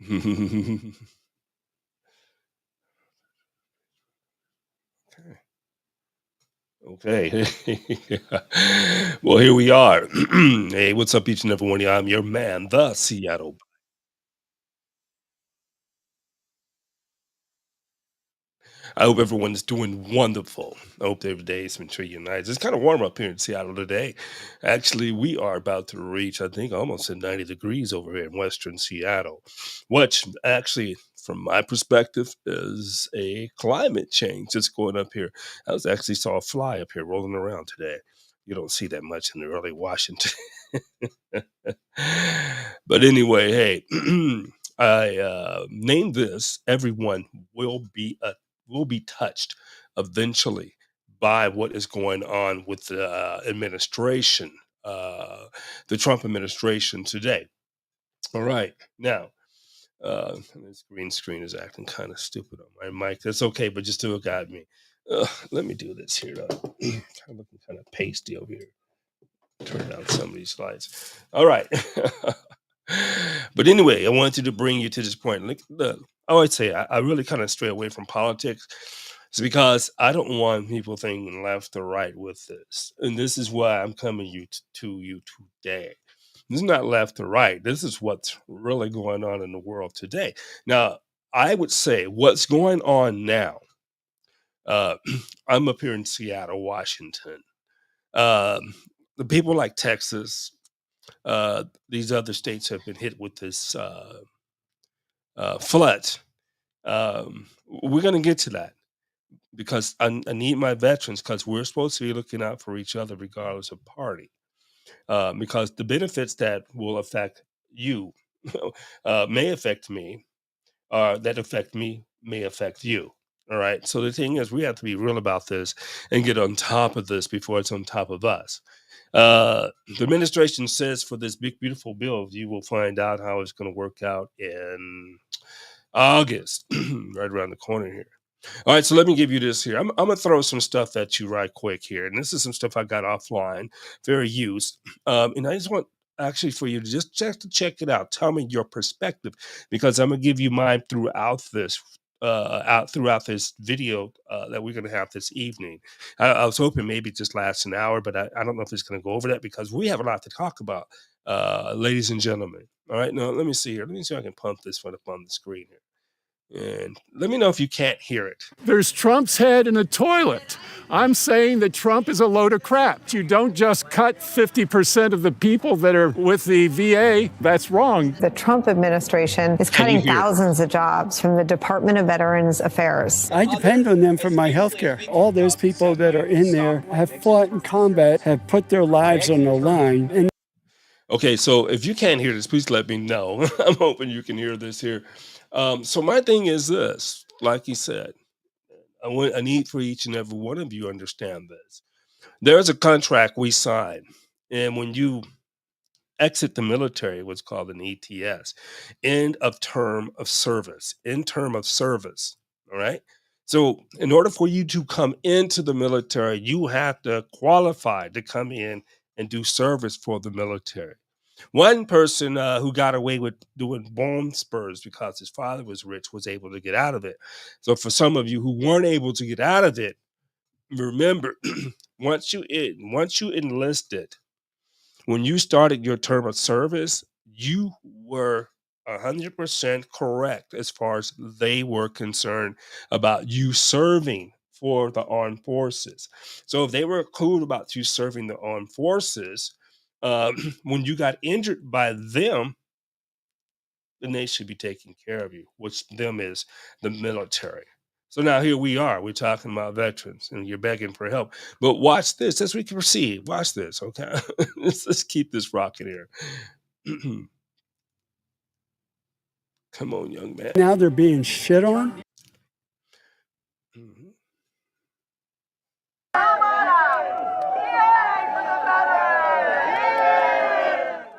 Okay. Well, here we are. Hey, what's up, each and every one of you? I'm your man, the Seattle. I hope everyone's doing wonderful. I hope every day has been treating you nice. It's kind of warm up here in Seattle today. Actually, we are about to reach, I think, almost at 90 degrees over here in Western Seattle, which actually, from my perspective, is a climate change that's going up here. I was actually saw a fly up here rolling around today. You don't see that much in the early Washington. But anyway, hey, I named this "Everyone will be touched eventually by what is going on with the administration, the Trump administration today. All right, now this green screen is acting kind of stupid on my mic. That's okay, but just do it, guide me. Let me do this here. Kind of looking kind of pasty over here. Turn down some of these slides. All right. But anyway, I wanted to bring you to this point. Look, I always say I really kind of stray away from politics. It's because I don't want people thinking left or right with this. And this is why I'm coming to you today. This is not left or right. This is what's really going on in the world today. Now, I would say what's going on now. Uh, I'm up here in Seattle, Washington. Um, the people like Texas, these other states have been hit with this flood. We're going to get to that because I need my veterans because we're supposed to be looking out for each other regardless of party. Because the benefits that will affect you may affect me, that affect me may affect you. All right. So the thing is, we have to be real about this and get on top of this before it's on top of us. The administration says for this big, beautiful bill, you will find out how it's going to work out in August, right around the corner here. All right, so let me give you this here. I'm gonna throw some stuff at you right quick here, and this is some stuff I got offline, very used, and I just want actually for you to just to check it out. Tell me your perspective because I'm gonna give you mine throughout this. Out throughout this video that we're going to have this evening. I was hoping maybe it just lasts an hour, but I don't know if it's going to go over that because we have a lot to talk about, ladies and gentlemen. All right, now let me see here. Let me see if I can pump this one up on the screen here. And let me know if you can't hear it. There's Trump's head in a toilet. I'm saying that Trump is a load of crap. You don't just cut 50% of the people that are with the VA. That's wrong. The Trump administration is cutting thousands of jobs from the Department of Veterans Affairs. I depend on them for my health care. All those people that are in there have fought in combat, have put their lives on the line. And okay, so if you can't hear this, please let me know. I'm hoping you can hear this here. So my thing is this, like you said, I need for each and every one of you to understand this. There's a contract we sign, and when you exit the military, what's called an ETS, end of term of service, in term of service. All right. So, in order for you to come into the military, you have to qualify to come in and do service for the military. One person who got away with doing bone spurs because his father was rich was able to get out of it. So, for some of you who weren't able to get out of it, remember once you enlisted, when you started your term of service, you were 100% correct as far as they were concerned about you serving for the armed forces. So if they were cool about you serving the armed forces, when you got injured by them, then they should be taking care of you, which them is the military. So now here we are. We're talking about veterans, and you're begging for help. But watch this as we can proceed. Watch this, okay? Let's keep this rocking here. Come on, young man. now they're being shit on. Mhm.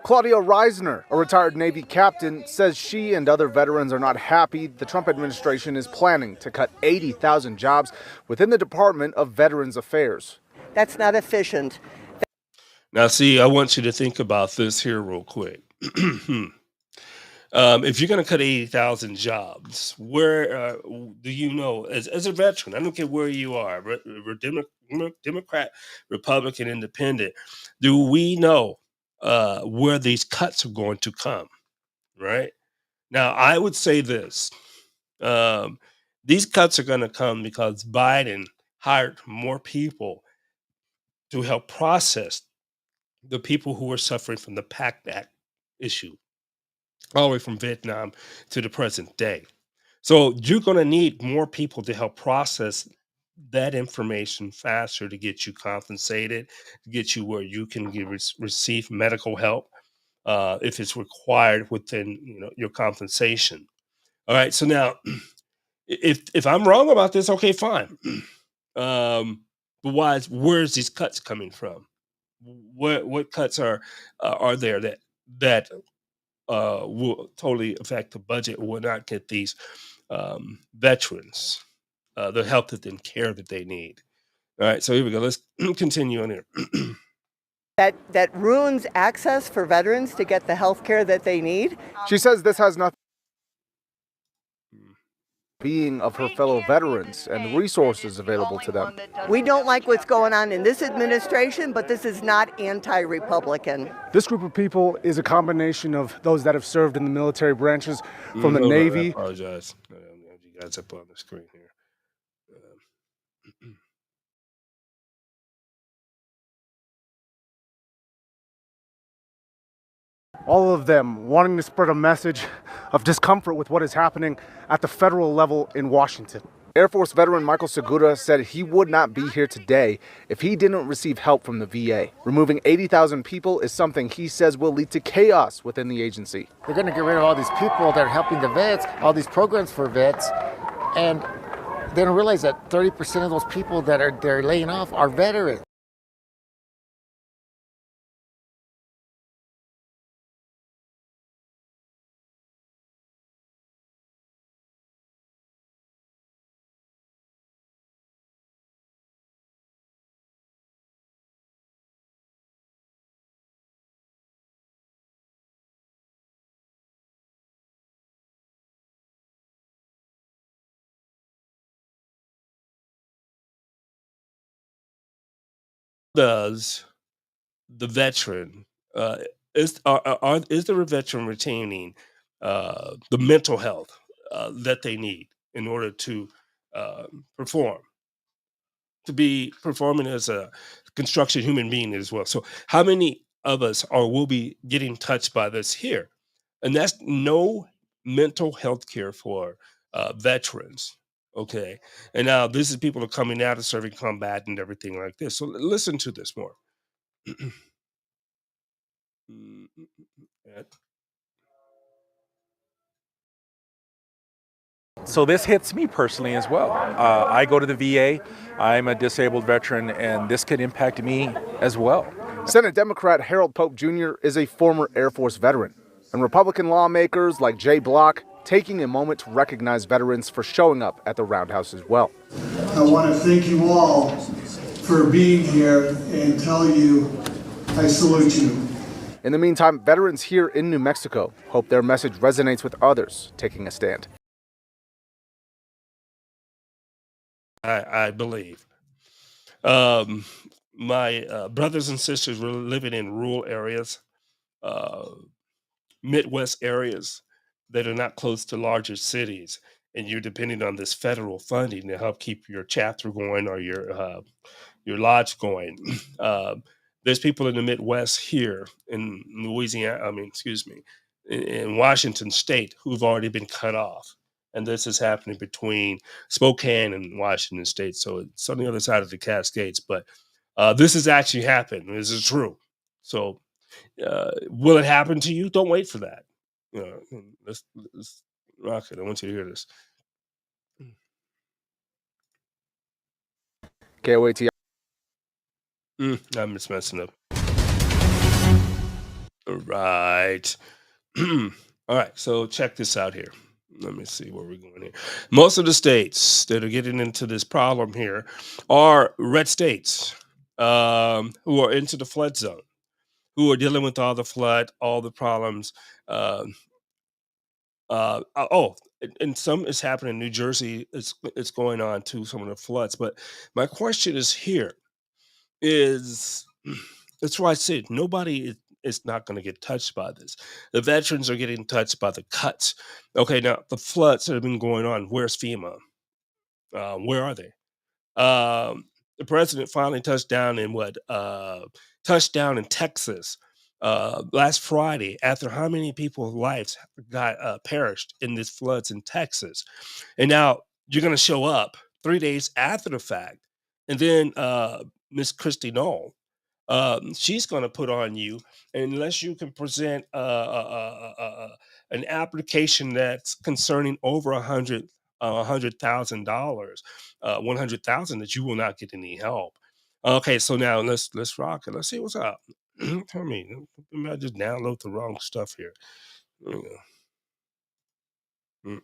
Claudia Reisner, a retired Navy captain, says she and other veterans are not happy the Trump administration is planning to cut 80,000 jobs within the Department of Veterans Affairs. That's not efficient. Now, see, I want you to think about this here real quick. If you're going to cut 80,000 jobs, where do you know, as a veteran, I don't care where you are, Democrat, Republican, Independent, do we know where these cuts are going to come? Right now, I would say this: um, these cuts are going to come because Biden hired more people to help process the people who are suffering from the PACT Act issue, all the way from Vietnam to the present day. So you're going to need more people to help process that information faster to get you compensated, to get you where you can receive medical help if it's required within your compensation. All right. So now, if I'm wrong about this, okay, fine. But where's these cuts coming from? What cuts are there that will totally affect the budget or will not get these veterans the help and care that they need. All right, so here we go. Let's continue on here. That ruins access for veterans to get the health care that they need. She says this has nothing being of her fellow veterans and the resources available to them. We don't like what's going on in this administration, but this is not anti-Republican. This group of people is a combination of those that have served in the military branches from the Hold on, I Navy. apologize. I don't have you guys up on the screen here. All of them wanting to spread a message of discomfort with what is happening at the federal level in Washington. Air Force veteran Michael Segura said he would not be here today if he didn't receive help from the VA. Removing 80,000 people is something he says will lead to chaos within the agency. They're going to get rid of all these people that are helping the vets, all these programs for vets, and they don't realize that 30% of those people that they're laying off are veterans. Does the veteran is the veteran retaining the mental health that they need in order to uh, perform, to be performing as a construction human being as well? So how many of us are will be getting touched by this here? And that's no mental health care for veterans. Okay, and now this is people are coming out of serving combat and everything like this. So listen to this more. Mm, uh, So this hits me personally as well. I go to the VA. I'm a disabled veteran, and this could impact me as well. Senate Democrat Harold Pope Jr. is a former Air Force veteran, and Republican lawmakers like Jay Block taking a moment to recognize veterans for showing up at the Roundhouse as well. I want to thank you all for being here and tell you I salute you. In the meantime, veterans here in New Mexico hope their message resonates with others taking a stand. I believe. Um, my brothers and sisters were living in rural areas, uh, Midwest areas that are not close to larger cities, and you're depending on this federal funding to help keep your chapter going or your lodge going. There's people in the Midwest here in Louisiana. I mean, excuse me, in Washington State who've already been cut off, and this is happening between Spokane and Washington State. So it's on the other side of the Cascades, but this has actually happened. This is true. So will it happen to you? Don't wait for that. Let's rock it. I want you to hear this. KOAT. I'm just messing up. All right. All right. So check this out here. Let me see where we're going here. Most of the states that are getting into this problem here are red states who are into the flood zone, who are dealing with all the flood, all the problems. And some is happening in New Jersey. It's going on to some of the floods. But my question is here is that's why I said nobody is not going to get touched by this. The veterans are getting touched by the cuts. Okay, now the floods that have been going on. Where's FEMA? Where are they? The president finally touched down in what? Touched down in Texas last Friday after how many people's lives got perished in these floods in Texas, and now you're going to show up 3 days after the fact, and then Miss Christy Knoll, she's going to put on you unless you can present an application that's concerning over $100,000, 100,000 that you will not get any help. Okay, so now let's rock it. Let's see what's up. Tell me, maybe I just download the wrong stuff here. There we go. Mm.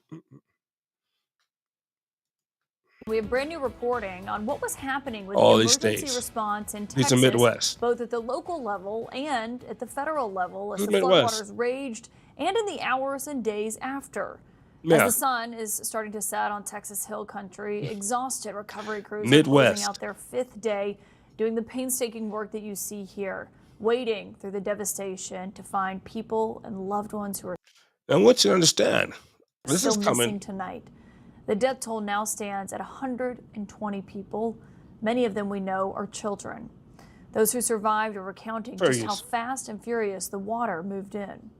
We have brand new reporting on what was happening with the All these emergency states. response in These are Texas, Midwest. both at the local level and at the federal level, as This the is Midwest. floodwaters raged and in the hours and days after. As Yeah, the sun is starting to set on Texas Hill Country, exhausted recovery crews are closing Midwest. out their fifth day doing the painstaking work that you see here, wading through the devastation to find people and loved ones who are I want you to understand. This still is missing coming. tonight. The death toll now stands at 120 people. Many of them we know are children. Those who survived are recounting just how Furious. fast and furious the water moved in.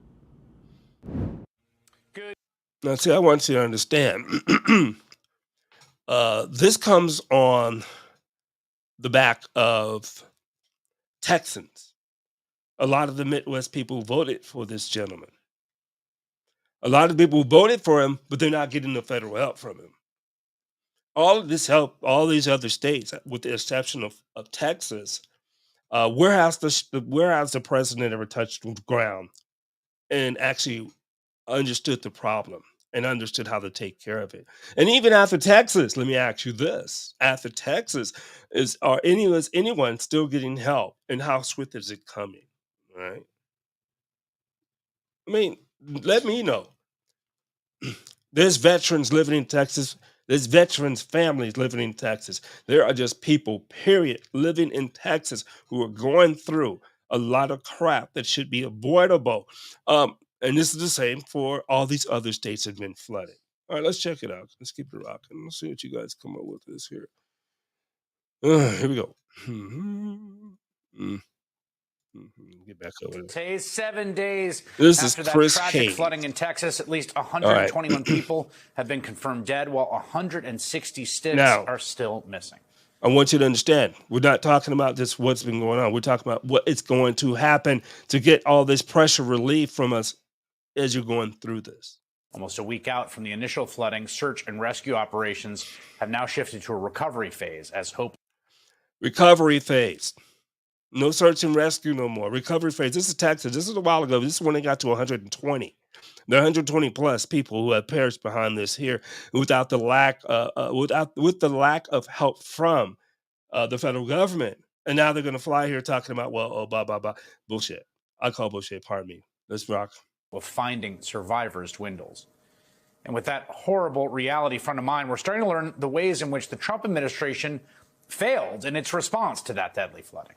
Now, see, I want you to understand. This comes on the back of Texans. A lot of the Midwest people voted for this gentleman. A lot of people voted for him, but they're not getting the federal help from him. All of this help, all these other states, with the exception of Texas, where has the president ever touched the ground and actually understood the problem and understood how to take care of it? And even after Texas, let me ask you this: after Texas, is anyone still getting help, and how swift is it coming? Right? I mean, let me know. There's veterans living in Texas. There's veterans' families living in Texas. There are just people, period, living in Texas who are going through a lot of crap that should be avoidable. And this is the same for all these other states that have been flooded. All right, let's check it out. Let's keep it rocking. Let's see what you guys come up with this here. Here we go. Get back over there. Today's 7 days This is after that Chris tragic King. flooding in Texas. At least All right. 121 people have been confirmed dead, while 166 Now, are still missing. I want you to understand, we're not talking about just what's been going on. We're talking about what is going to happen to get all this pressure relief from us as you're going through this. Almost a week out from the initial flooding, search and rescue operations have now shifted to a recovery phase as hope. Recovery phase. No search and rescue no more. Recovery phase. This is Texas. This is a while ago. This is when they got to 120. There are 120 plus people who have perished behind this here without the lack, with the lack of help from the federal government. And now they're going to fly here talking about, well, oh, blah, blah, blah. Bullshit. I call bullshit. Pardon me. Let's rock. Of finding survivors dwindles. And with that horrible reality front of mind, we're starting to learn the ways in which the Trump administration failed in its response to that deadly flooding.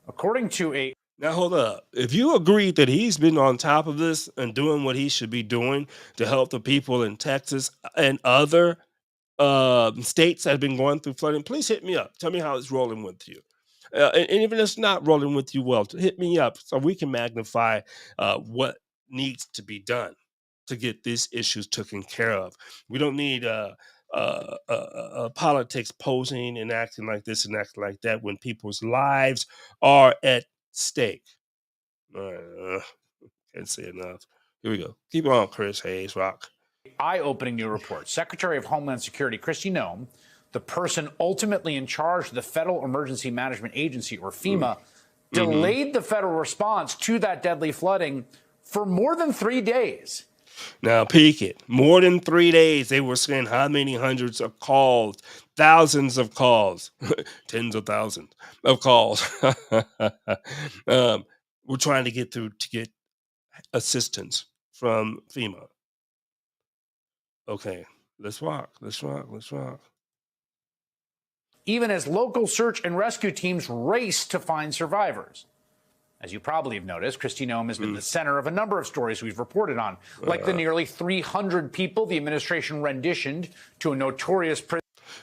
According to a Now, hold up. If you agree that he's been on top of this and doing what he should be doing to help the people in Texas and other states that have been going through flooding, please hit me up. Tell me how it's rolling with you. And even if it's not rolling with you well, hit me up so we can magnify what needs to be done to get these issues taken care of. We don't need politics posing and acting like this and acting like that when people's lives are at stake. Can't say enough. Here we go. Keep on, Chris Hayes. Rock. eye-opening new report. Secretary of Homeland Security Kristi Noem, the person ultimately in charge of the Federal Emergency Management Agency, or FEMA, delayed the federal response to that deadly flooding for more than 3 days. Now, peek it. More than 3 days, they were saying how many hundreds of calls, thousands of calls, tens of thousands of calls. We're trying to get through to get assistance from FEMA. Okay, let's rock. Let's rock. Let's rock. Even as local search and rescue teams race to find survivors. As you probably have noticed, Kristi Noem has been the center of a number of stories we've reported on, like the nearly 300 people the administration renditioned to a notorious prison.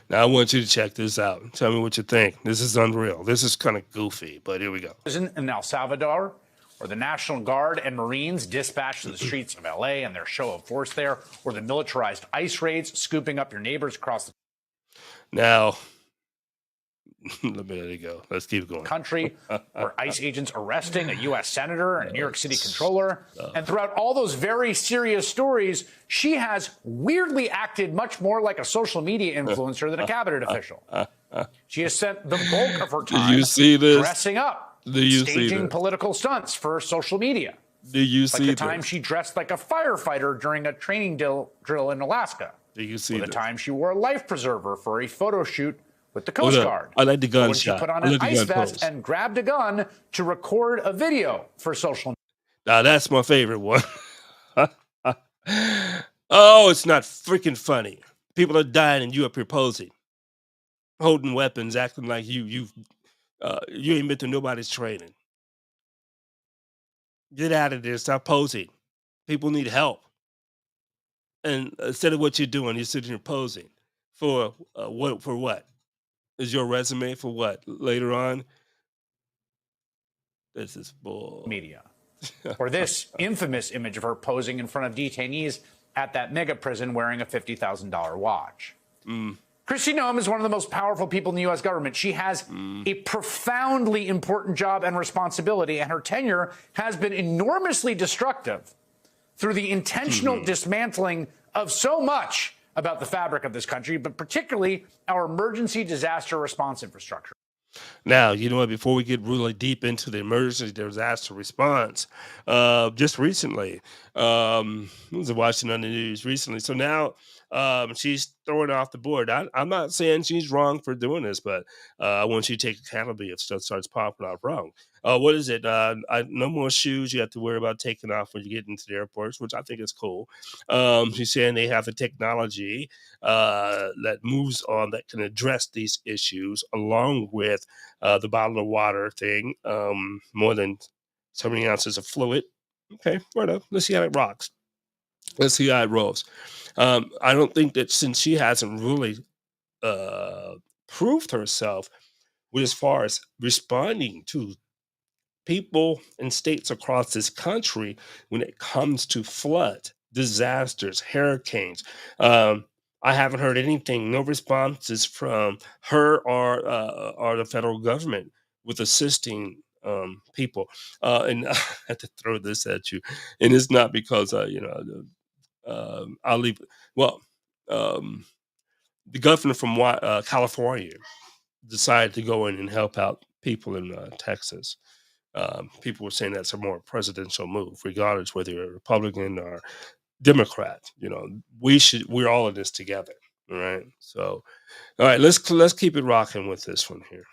Now, I want you to check this out. Tell me what you think. This is unreal. This is kind of goofy, but here we go. In El Salvador, or the National Guard and Marines dispatched to the streets of LA and their show of force there, or the militarized ICE raids scooping up your neighbors across the Now, let it go. Let's keep going. country, where ICE agents arresting a U.S. senator and a New York City controller. And throughout all those very serious stories, she has weirdly acted much more like a social media influencer than a cabinet official. She has spent the bulk of her time you see this? dressing up, Do you see staging this? political stunts for social media. Do you Like see the time this? she dressed like a firefighter during a training drill in Alaska. Do you see Or the this? time she wore a life preserver for a photo shoot with the Coast Hold up. Guard. I like the Or gun when she shot. put on I an like the ice gun vest pose. and grabbed a gun to record a video for social media. Now, that's my favorite one. Oh, it's not freaking funny. People are dying and you up here posing, holding weapons, acting like you ain't been to nobody's training. Get out of there. Stop posing. People need help. And instead of what you're doing, you're sitting here posing for what? For what? Is your resume for what? Later on? This is bull. Media. Or this infamous image of her posing in front of detainees at that mega prison wearing a $50,000 watch. Kristi Noem is one of the most powerful people in the U.S. government. She has a profoundly important job and responsibility, and her tenure has been enormously destructive through the intentional dismantling of so much about the fabric of this country, but particularly our emergency disaster response infrastructure. Now, you know what? Before we get really deep into the emergency disaster response, just recently, I was watching on the news recently. So now she's throwing off the board. I'm not saying she's wrong for doing this, but I want you to take accountability if stuff starts popping out wrong. What is it? No more shoes you have to worry about taking off when you get into the airports, which I think is cool. She's saying they have the technology that moves on that can address these issues, along with the bottle of water thing, more than so many ounces of fluid. Okay, right up. Let's see how it rocks. Let's see how it rolls. I don't think that since she hasn't really proved herself with as far as responding to people and states across this country when it comes to flood, disasters, hurricanes. I haven't heard anything, no responses from her or the federal government with assisting people. And I have to throw this at you, and it's not because I'll leave. Well, the governor from California decided to go in and help out people in Texas. People were saying that's a more presidential move, regardless whether you're a Republican or Democrat. We're all in this together. All right. So, all right, let's keep it rocking with this one here.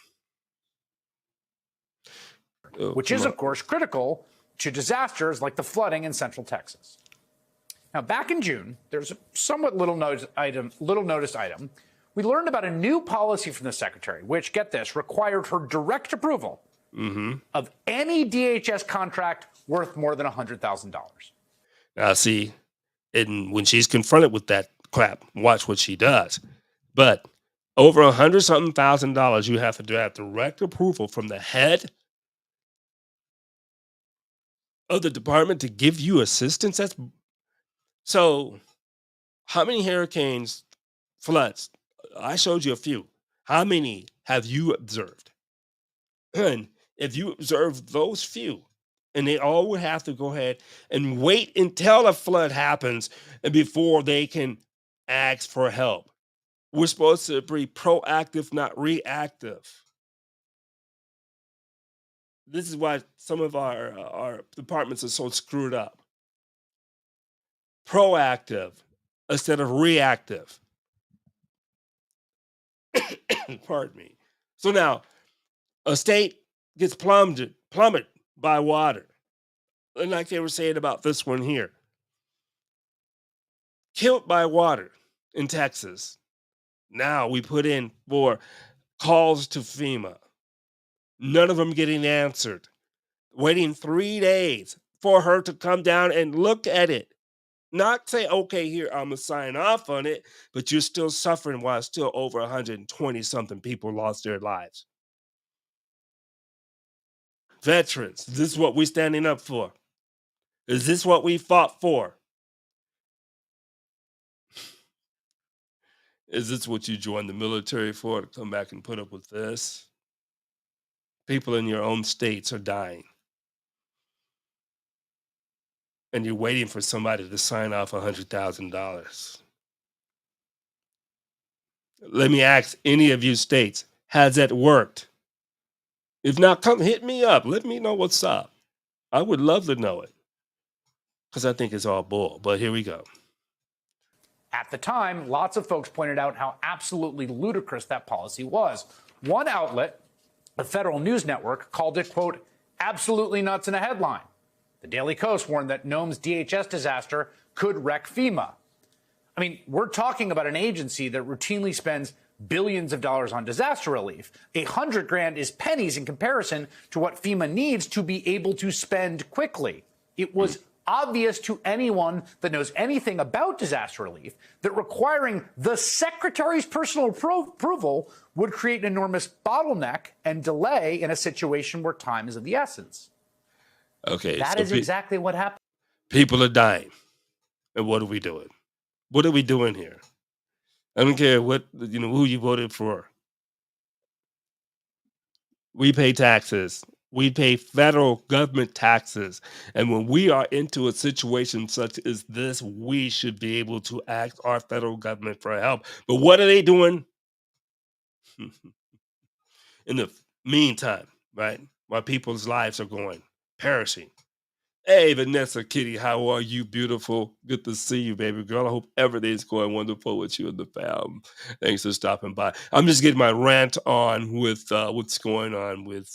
Which is, of course, critical to disasters like the flooding in Central Texas. Now, back in June, there's a somewhat little noticed item. We learned about a new policy from the secretary, which, get this, required her direct approval of any DHS contract worth more than $100,000. Now, see, and when she's confronted with that crap, watch what she does. But over $100,000, you have to have direct approval from the head of the department to give you assistance. So how many hurricanes, floods? I showed you a few. How many have you observed? And if you observe those few, and they all would have to go ahead and wait until a flood happens and before they can ask for help. We're supposed to be proactive, not reactive. This is why some of our departments are so screwed up. Proactive instead of reactive. Pardon me. So now, a state gets plummeted by water. And like they were saying about this one here. killed by water in Texas. Now we put in for calls to FEMA. None of them getting answered. Waiting 3 days for her to come down and look at it. Not say, okay, here, I'm going to sign off on it, but you're still suffering while still over 120 something people lost their lives. Veterans, this is what we're standing up for. Is this what we fought for? Is this what you joined the military for, to come back and put up with this? People in your own states are dying. And you're waiting for somebody to sign off $100,000. Let me ask any of you states, has that worked? If not, come hit me up. Let me know what's up. I would love to know it, because I think it's all bull. But here we go. At the time, lots of folks pointed out how absolutely ludicrous that policy was. One outlet, the Federal News Network, called it, quote, absolutely nuts in a headline. The Daily Kos warned that Nome's DHS disaster could wreck FEMA. I mean, we're talking about an agency that routinely spends billions of dollars on disaster relief. $100,000 is pennies in comparison to what FEMA needs to be able to spend quickly. It was obvious to anyone that knows anything about disaster relief that requiring the secretary's personal approval would create an enormous bottleneck and delay in a situation where time is of the essence. Okay. That is exactly what happened. People are dying. And what are we doing? What are we doing here? I don't care what, who you voted for. We pay taxes. We pay federal government taxes. And when we are into a situation such as this, we should be able to ask our federal government for help. But what are they doing? In the meantime, right? While people's lives are going, perishing. Hey, Vanessa Kitty, how are you? Beautiful. Good to see you, baby girl. I hope everything's going wonderful with you and the fam. Thanks for stopping by. I'm just getting my rant on with what's going on with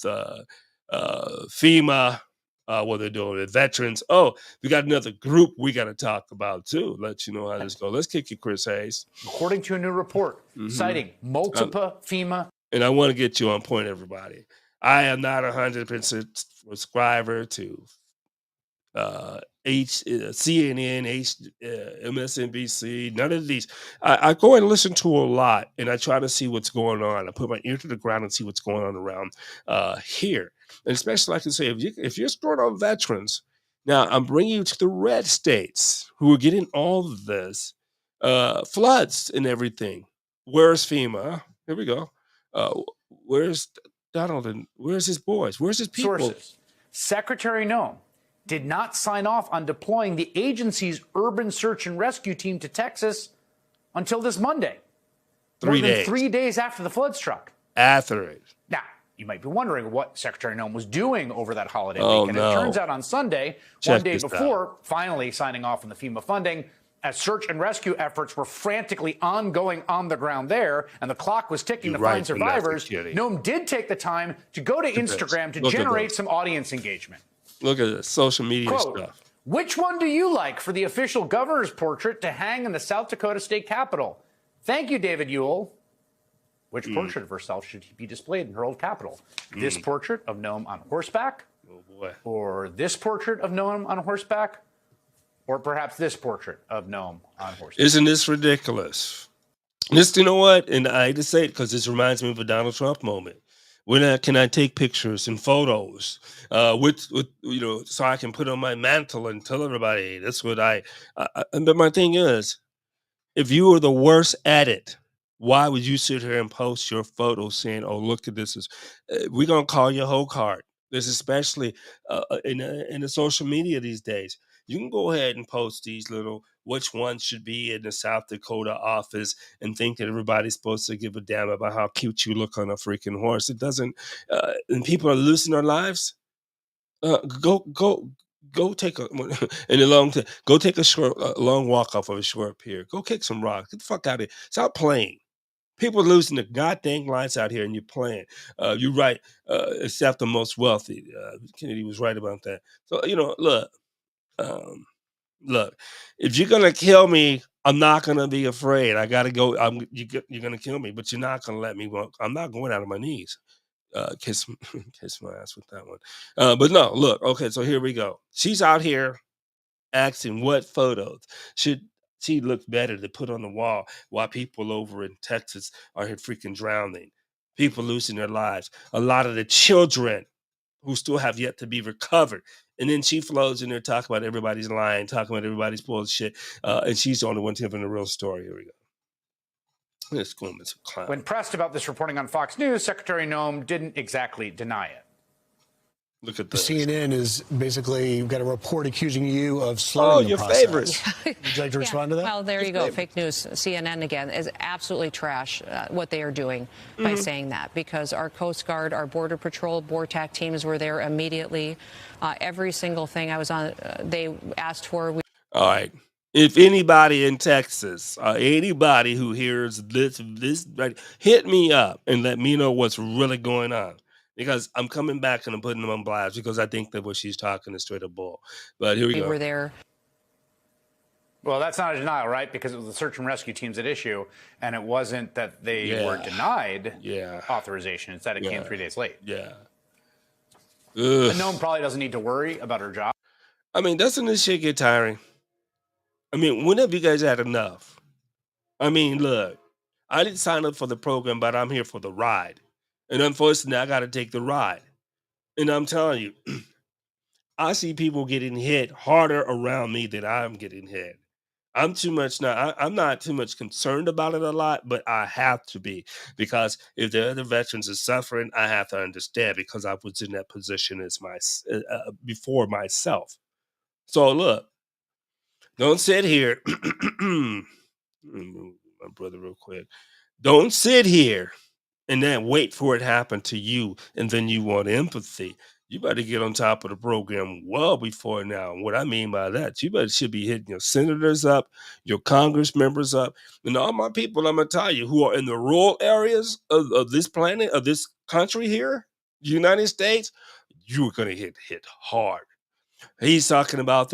FEMA, what they're doing with veterans. Oh, we got another group we got to talk about too. Let you know how this goes. Let's kick it, Chris Hayes. According to a new report citing multiple FEMA. And I want to get you on point, everybody. I am not 100% subscriber to CNN, MSNBC, none of these. I go and listen to a lot, and I try to see what's going on. I put my ear to the ground and see what's going on around here. And especially, like I say, if you're stored on veterans, now I'm bringing you to the red states who are getting all of this, floods and everything. Where's FEMA? Here we go. Where's Donald and where's his boys? Where's his people? Sources. Secretary Nome did not sign off on deploying the agency's urban search and rescue team to Texas until this Monday. 3 days. More than 3 days after the flood struck. After it. Now, you might be wondering what Secretary Nome was doing over that holiday Oh, weekend. no. It turns out on Sunday, Check one day this before finally signing off on the FEMA funding, as search and rescue efforts were frantically ongoing on the ground there, and the clock was ticking to find survivors, Nome did take the time to go to Instagram to generate some audience engagement. Look at this social media Quote, stuff. which one do you like for the official governor's portrait to hang in the South Dakota State Capitol? Thank you, David Ewell. Which portrait of herself should be displayed in her old capital? This portrait of Nome on horseback? Oh, boy. Or this portrait of Nome on horseback? Or perhaps this portrait of Nome on horseback? Isn't this ridiculous? This, you know what? And I hate to say it because this reminds me of a Donald Trump moment. When can I take pictures and photos with so I can put on my mantle and tell everybody, hey, that's what but my thing is, if you were the worst at it, why would you sit here and post your photos saying, oh, look at this? We're going to call you hoe card. This especially in the social media these days. You can go ahead and post these little which one should be in the South Dakota office and think that everybody's supposed to give a damn about how cute you look on a freaking horse. It doesn't. And people are losing their lives. Go take go take a long walk off of a short pier. Go kick some rocks. Get the fuck out of here. Stop playing. People are losing their goddamn lives out here, and you're playing. You're right. Except the most wealthy. Kennedy was right about that. So look, if you're gonna kill me I'm not gonna be afraid. I gotta go. You're gonna kill me, but you're not gonna let me walk. I'm not going out of my knees. Kiss, kiss my ass with that one. But no, look. Okay, so here we go. She's out here asking what photos should she look better to put on the wall while people over in Texas are here freaking drowning, people losing their lives. A lot of the children who still have yet to be recovered. And then she flows in there talking about everybody's lying, talking about everybody's bullshit, and she's the only one telling the real story. Here we go. This woman's a clown. When pressed about this reporting on Fox News, Secretary Noem didn't exactly deny it. Look at this. CNN is basically got a report accusing you of slurring the your process. favorites. Would you like to respond to that? Well, there you go. Fake news. CNN, again, is absolutely trash what they are doing by saying that, because our Coast Guard, our Border Patrol, BORTAC teams were there immediately. Every single thing I was on, they asked for. All right. If anybody in Texas, anybody who hears this, right, hit me up and let me know what's really going on. Because I'm coming back and I'm putting them on blast because I think that what she's talking is straight up bull. But here we go. They were there. Well, that's not a denial, right? Because it was the search and rescue teams at issue, and it wasn't that they were denied authorization. It's that it came 3 days late. Yeah. But Noem probably doesn't need to worry about her job. I mean, doesn't this shit get tiring? I mean, when have you guys had enough? I mean, look, I didn't sign up for the program, but I'm here for the ride. And unfortunately, I got to take the ride. And I'm telling you, I see people getting hit harder around me than I'm getting hit. I'm not too much concerned about it a lot, but I have to be, because if the other veterans are suffering, I have to understand, because I was in that position as before myself. So look, don't sit here. My brother, real quick. Don't sit here and then wait for it to happen to you, and then you want empathy. You better get on top of the program well before now. And what I mean by that, you should be hitting your senators up, your Congress members up, and all my people, I'm going to tell you, who are in the rural areas of this planet, of this country here, the United States, you're going to hit hard. He's talking about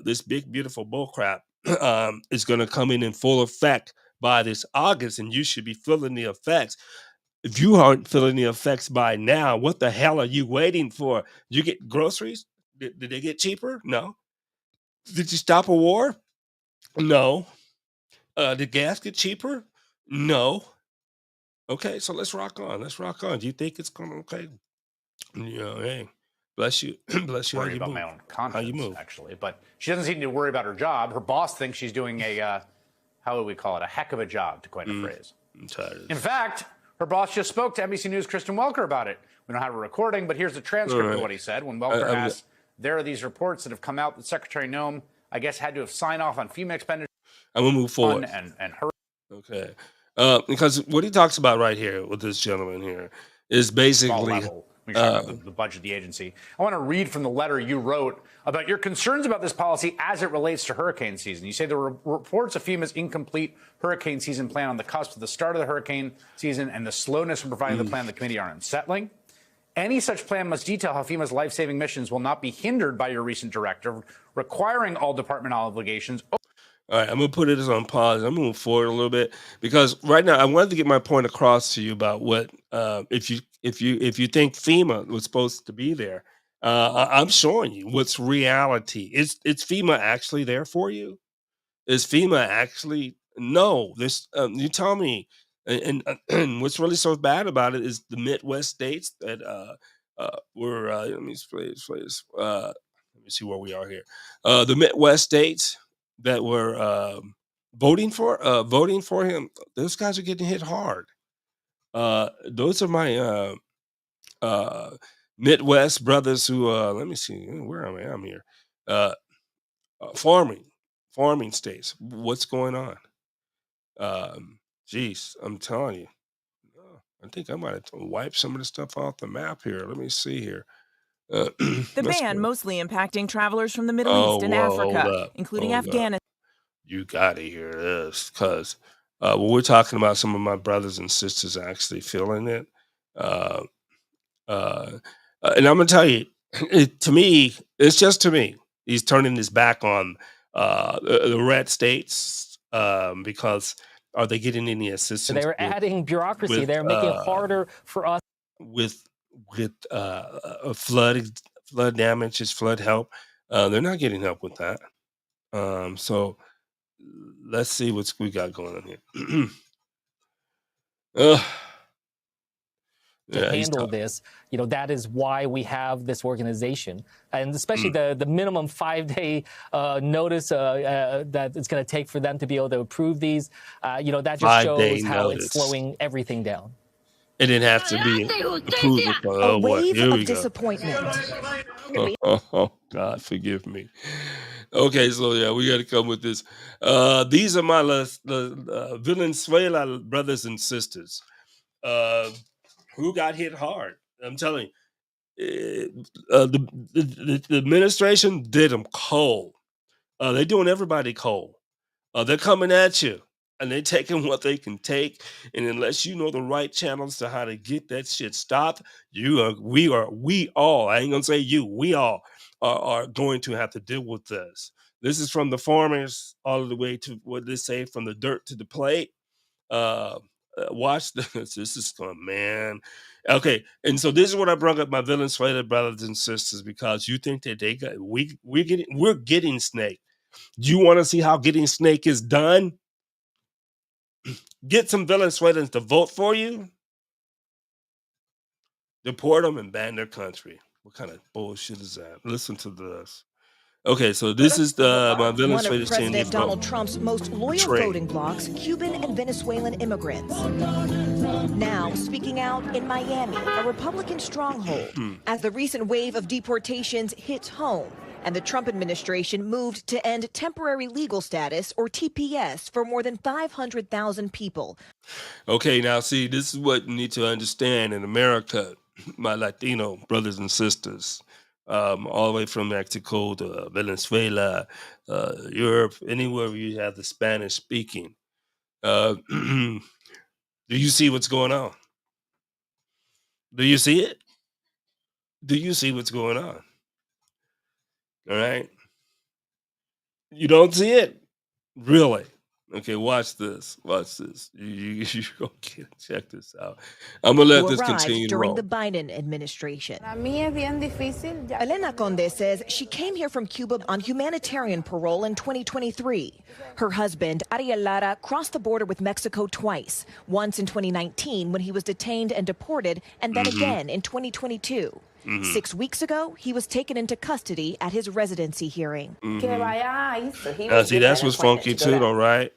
this big, beautiful bullcrap is going to come in full effect by this August, and you should be feeling the effects. If you aren't feeling the effects by now, what the hell are you waiting for? You get groceries? Did they get cheaper? No. Did you stop a war? No. Did gas get cheaper? No. Okay, so let's rock on. Let's rock on. Do you think it's going okay? Hey, bless you. Bless you. Worry about my own confidence, actually. But she doesn't seem to worry about her job. Her boss thinks she's doing how would we call it? A heck of a job, to coin a phrase. I'm tired. In fact, her boss just spoke to NBC News' Kristen Welker about it. We don't have a recording, but here's the transcript of what he said when Welker asked, there are these reports that have come out that Secretary Noem, I guess, had to have signed off on FEMA expenditures. I'm going to move forward. And her. Okay. Because what he talks about right here with this gentleman here is basically the budget of the agency. I want to read from the letter you wrote about your concerns about this policy as it relates to hurricane season. You say the reports of FEMA's incomplete hurricane season plan on the cusp of the start of the hurricane season and the slowness in providing the plan to the committee are unsettling. Any such plan must detail how FEMA's life-saving missions will not be hindered by your recent directive requiring all department obligations. All right, I'm going to put it on pause. I'm going to move forward a little bit, because right now I wanted to get my point across to you about what if you think FEMA was supposed to be there. I'm showing you what's reality. Is FEMA actually there for you? Is FEMA actually this? You tell me. And what's really so bad about it is the Midwest states that were. Let me see where we are here. The Midwest states that were voting for him. Those guys are getting hit hard. Those are my Midwest brothers who let me see, where am I? I'm here. Farming states. What's going on? Geez, I'm telling you. I think I might have wiped some of the stuff off the map here. Let me see here. The ban mostly impacting travelers from the Middle East and Africa, including Afghanistan. You gotta hear this, because when we're talking about some of my brothers and sisters actually feeling it, and I'm gonna tell you, to me, it's just to me, he's turning his back on the red states, because are they getting any assistance? They were adding bureaucracy. with They're making it harder for us. with flood damages, flood help? They're not getting help with that. So let's see what's we got going on here. Ugh. To Yeah, he's handle tough. this. That is why we have this organization, and especially the minimum 5-day notice that it's going to take for them to be able to approve these. That just 5-day shows how notice. it's slowing everything down. It didn't have to be approved. Oh, boy. Here we go. Disappointment. Oh, God, forgive me. Okay, so yeah, we got to come with this. These are my Venezuela brothers and sisters who got hit hard. I'm telling you, the administration did them cold. They're doing everybody cold. They're coming at you, and they're taking what they can take. And unless you know the right channels to how to get that shit stopped, we all, I ain't gonna say you, we all are going to have to deal with this. This is from the farmers all the way to what they say, from the dirt to the plate. Watch this. This is going, man. Okay, and so this is what I brought up my Venezuela brothers and sisters, because you think that we're getting snake. Do you want to see how getting snake is done? Get some Venezuelans to vote for you, deport them, and ban their country. What kind of bullshit is that? Listen to this. Okay, so this is my One Venezuelan of President Donald Trump's most loyal Trade. voting blocs, Cuban and Venezuelan immigrants. Now speaking out in Miami, a Republican stronghold, as the recent wave of deportations hits home and the Trump administration moved to end temporary legal status, or TPS, for more than 500,000 people. Okay, now see, this is what you need to understand in America, my Latino brothers and sisters, all the way from Mexico to Venezuela, Europe, anywhere where you have the Spanish speaking. Do you see what's going on? Do you see it? Do you see what's going on? All right. You don't see it? Really? Okay, watch this. Watch this. You go check this out. I'm going to let Who this arrived continue to during roll. the Biden administration. Elena Conde says she came here from Cuba on humanitarian parole in 2023. Her husband, Ariel Lara, crossed the border with Mexico twice, once in 2019 when he was detained and deported, and then again in 2022. 6 weeks ago, he was taken into custody at his residency hearing. Now, see, that's what's funky too, though, right?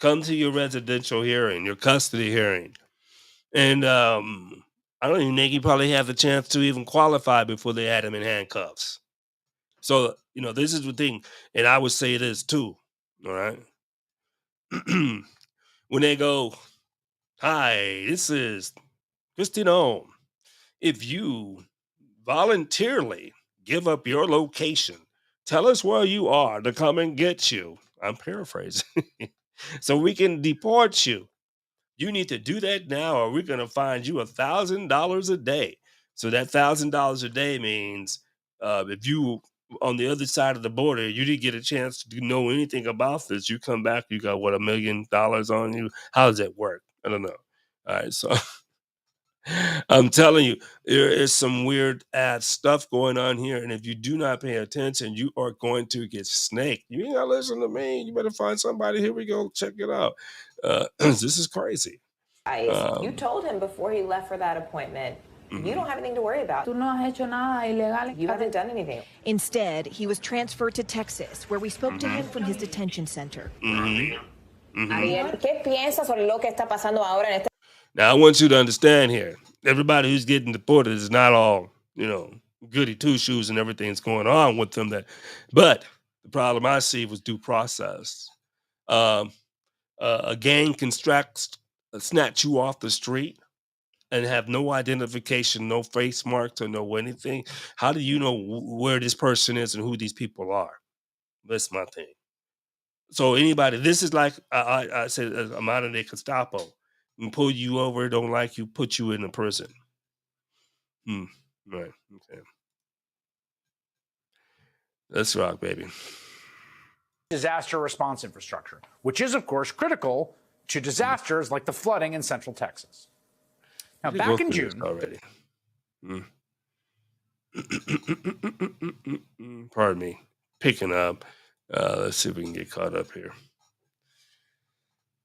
Come to your residential hearing, your custody hearing. And I don't even think he probably had the chance to even qualify before they had him in handcuffs. So, this is the thing. And I would say this too, all right? When they go, hi, this is Christine. If you voluntarily give up your location, tell us where you are to come and get you. I'm paraphrasing. So we can deport you. You need to do that now, or we're going to find you $1,000 a day. So that $1,000 a day means if you on the other side of the border, you didn't get a chance to know anything about this. You come back, you got what, $1 million on you? How does that work? I don't know. All right, so I'm telling you, there is some weird ass stuff going on here. And if you do not pay attention, you are going to get snaked. You ain't got to listen to me. You better find somebody. Here we go. Check it out. This is crazy. You told him before he left for that appointment, you don't have anything to worry about. You haven't done anything. Instead, he was transferred to Texas, where we spoke to him from his detention center. Ariel, ¿qué piensas sobre lo que está pasando ahora en este? Now, I want you to understand here, everybody who's getting deported is not all, goody two-shoes and everything that's going on with them. But the problem I see was due process. A gang can snatch you off the street and have no identification, no face marks, or no anything. How do you know where this person is and who these people are? That's my thing. So anybody, this is like I said, a modern day Gestapo. And pull you over, don't like you, put you in a prison. Right. Okay. Let's rock, baby. disaster response infrastructure, which is, of course, critical to disasters like the flooding in Central Texas. Now, back in June, already. Pardon me. Picking up. Let's see if we can get caught up here.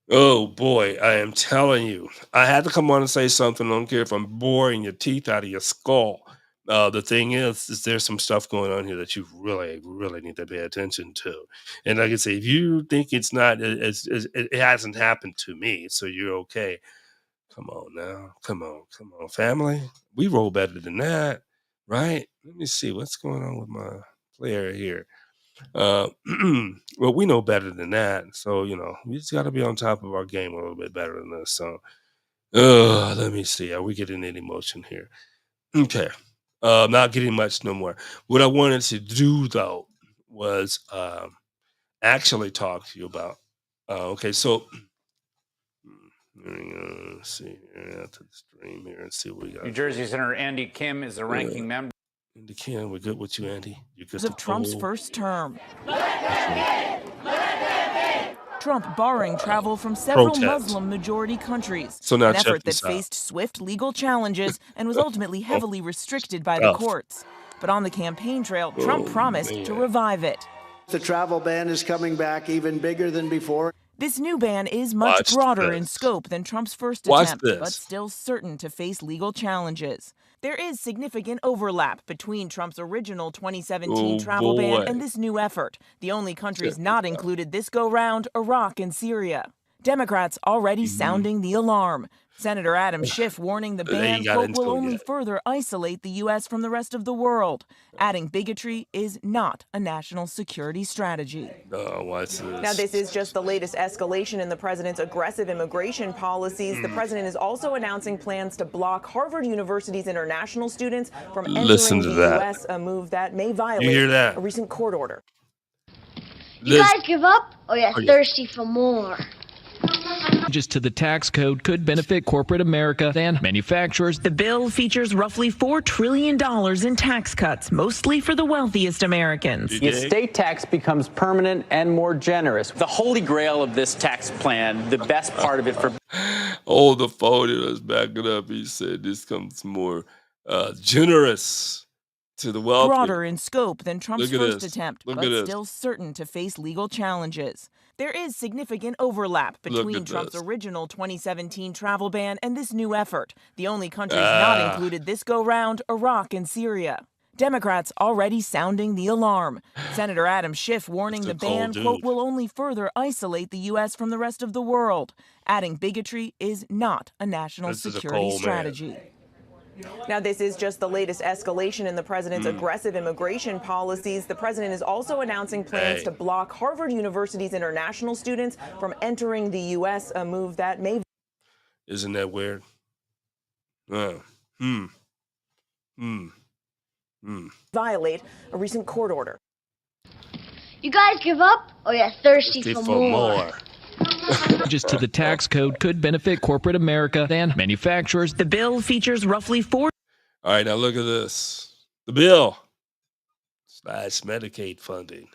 Oh boy, I am telling you, I had to come on and say something. I don't care if I'm boring your teeth out of your skull. The thing is there's some stuff going on here that you really, really need to pay attention to. And like I say, if you think it's not, it hasn't happened to me, so you're okay. Come on now, come on, family. We roll better than that, right? Let me see what's going on with my player here. Well, we know better than that, so we just got to be on top of our game a little bit better than this. So, let me see. Are we getting any motion here? Okay. Not getting much no more. What I wanted to do though was actually talk to you about. Okay, so let's see here to the stream here and see what we got. New Jersey Senator Andy Kim is the ranking member. Andy Kim, we're good with you, Andy. You're good of Trump's first term. Trump barring travel from several Muslim-majority countries, so an effort that faced swift legal challenges and was ultimately heavily restricted by the courts. But on the campaign trail, Trump promised to revive it. The travel ban is coming back even bigger than before. This new ban is much broader in scope than Trump's first attempt, but still certain to face legal challenges. There is significant overlap between Trump's original 2017 travel ban and this new effort. The only countries not included this go-round, Iraq and Syria. Democrats already sounding the alarm. Senator Adam Schiff warning the ban, quote, will only further isolate the U.S. from the rest of the world, adding bigotry is not a national security strategy. What's this? Now, this is just the latest escalation in the president's aggressive immigration policies. The president is also announcing plans to block Harvard University's international students from entering the U.S., a move that may violate a recent court order. You guys give up, or you're thirsty for more? Changes to the tax code could benefit corporate America and manufacturers. The bill features roughly $4 trillion in tax cuts, mostly for the wealthiest Americans. The estate tax becomes permanent and more generous. The holy grail of this tax plan, the best part of it for... Oh, the phone is backing up. He said this comes more generous to the wealthy. Broader in scope than Trump's first attempt, but still certain to face legal challenges. There is significant overlap between Trump's original 2017 travel ban and this new effort. The only countries not included this go-round, Iraq and Syria. Democrats already sounding the alarm. Senator Adam Schiff warning the ban, quote, will only further isolate the U.S. from the rest of the world, adding bigotry is not a national security strategy. Now, this is just the latest escalation in the president's aggressive immigration policies. The president is also announcing plans to block Harvard University's international students from entering the U.S., a move that may... Isn't that weird? Violate a recent court order. You guys give up, or you're thirsty for more? Changes to the tax code could benefit corporate America and manufacturers. The bill features roughly $4. All right, now look at this. The bill / Medicaid funding.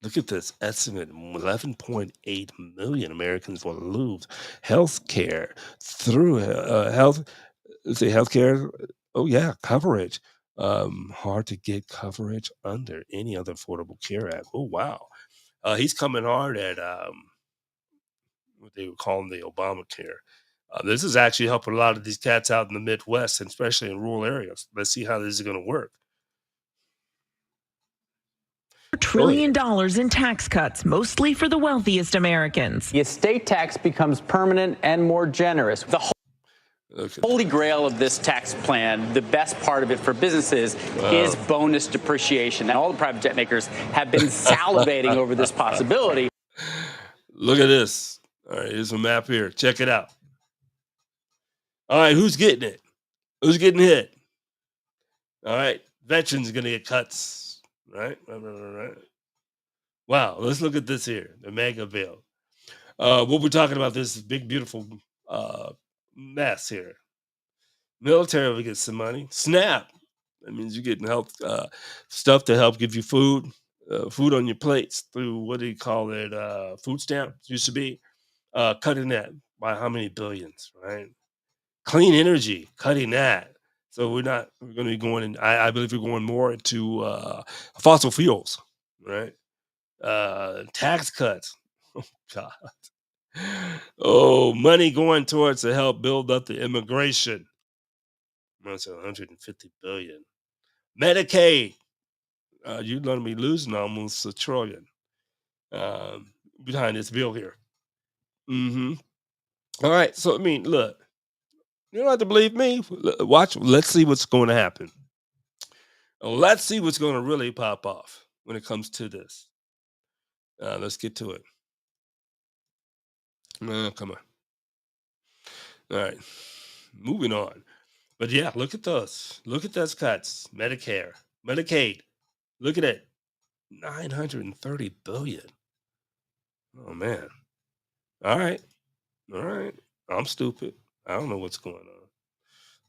Look at this estimate: 11.8 million Americans will lose health care through healthcare. Oh yeah, coverage. Hard to get coverage under any other Affordable Care Act. Oh wow, he's coming hard at what they were calling the Obamacare. This is actually helping a lot of these cats out in the Midwest, and especially in rural areas. Let's see how this is going to work. $4 trillion in tax cuts, mostly for the wealthiest Americans. The estate tax becomes permanent and more generous. The holy grail of this tax plan, the best part of it for businesses, is bonus depreciation. And all the private jet makers have been salivating over this possibility. Look at this. All right, here's a map here. Check it out. All right, who's getting it? Who's getting hit? All right, veterans are going to get cuts. Right. Wow, let's look at this here, the mega bill. What we're talking about, this big, beautiful mess here. Military will get some money. SNAP. That means you're getting health stuff to help give you food, food on your plates through, what do you call it? Food stamps used to be, cutting that by how many billions, right? Clean energy, cutting that. So we're going to be going in. I believe we're going more into fossil fuels, right? Tax cuts. Oh God. Oh, money going towards to help build up the immigration. That's 150 billion. Medicaid. You're going to be losing almost $1 trillion behind this bill here. Mm-hmm. All right. So I mean, look, you don't have to believe me. Watch. Let's see what's going to happen. Let's see what's going to really pop off when it comes to this. Let's get to it. Come on. All right. Moving on. But yeah, look at those. Look at those cuts. Medicare, Medicaid. Look at it. 930 billion. Oh man. All right. All right. I'm stupid. I don't know what's going on.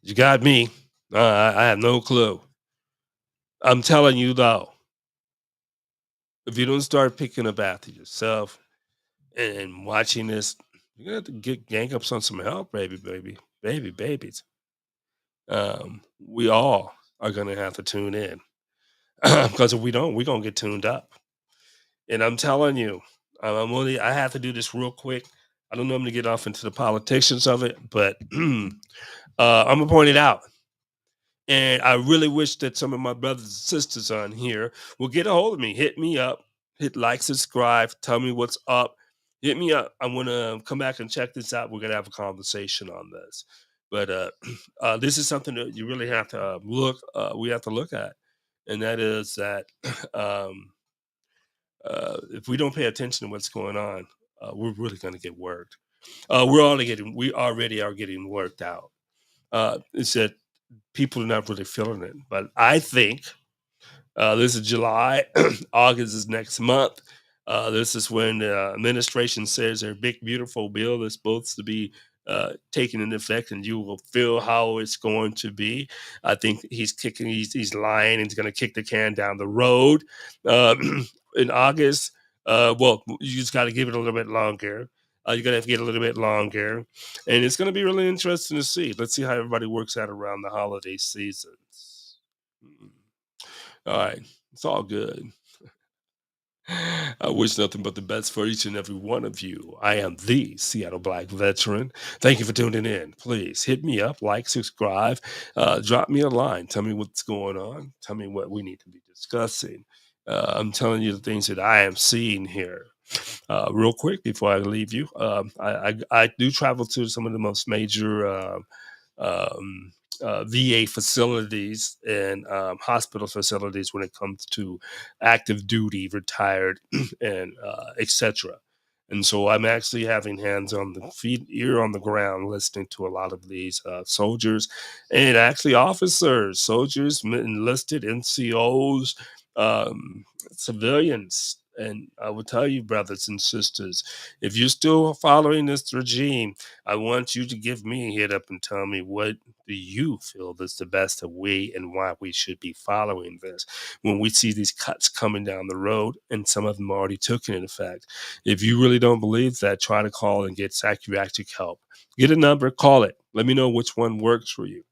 You got me. I have no clue. I'm telling you though, if you don't start picking up after yourself and watching this, you're gonna have to gang up on some help, babies. We all are gonna have to tune in because if we don't, we're gonna get tuned up. And I'm telling you, I have to do this real quick. I don't normally get off into the politicians of it, but I'm gonna point it out. And I really wish that some of my brothers and sisters on here will get a hold of me. Hit me up, hit like, subscribe, tell me what's up. Hit me up. I want to come back and check this out. We're gonna have a conversation on this. But this is something that you really have to we have to look at, and that is that if we don't pay attention to what's going on, we're really going to get worked. We already are getting worked out. It's that people are not really feeling it, but I think this is July, August is next month. This is when the administration says their big, beautiful bill is supposed to be taking into effect, and you will feel how it's going to be. I think he's lying, and he's going to kick the can down the road in August. Well, you just got to give it a little bit longer. You're going to have to get a little bit longer, and it's going to be really interesting to see. Let's see how everybody works out around the holiday seasons. All right, it's all good. I wish nothing but the best for each and every one of you. I am the Seattle Black Veteran. Thank you for tuning in. Please hit me up, like, subscribe, drop me a line. Tell me what's going on. Tell me what we need to be discussing. I'm telling you the things that I am seeing here. Real quick before I leave you, I do travel to some of the most major VA facilities and hospital facilities when it comes to active duty, retired, and etc. And so I'm actually having hands on the feet, ear on the ground, listening to a lot of these soldiers and actually officers, soldiers, enlisted, NCOs, civilians. And I will tell you, brothers and sisters, if you're still following this regime, I want you to give me a hit up and tell me what do you feel is the best way and why we should be following this when we see these cuts coming down the road, and some of them already took it in effect. If you really don't believe that, try to call and get psychiatric help. Get a number, call it. Let me know which one works for you.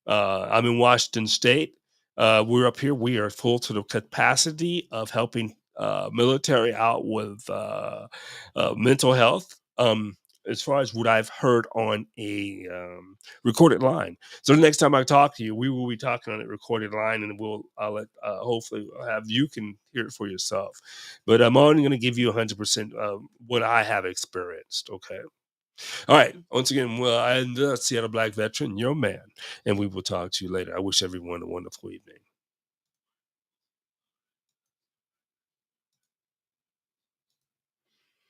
I'm in Washington State. We're up here. We are full to the capacity of helping military out with mental health. As far as what I've heard on a recorded line. So the next time I talk to you, we will be talking on a recorded line, and I'll hopefully have you can hear it for yourself. But I'm only going to give you 100% of what I have experienced. Okay. All right. Once again, I'm the Seattle Black Veteran, your man, and we will talk to you later. I wish everyone a wonderful evening.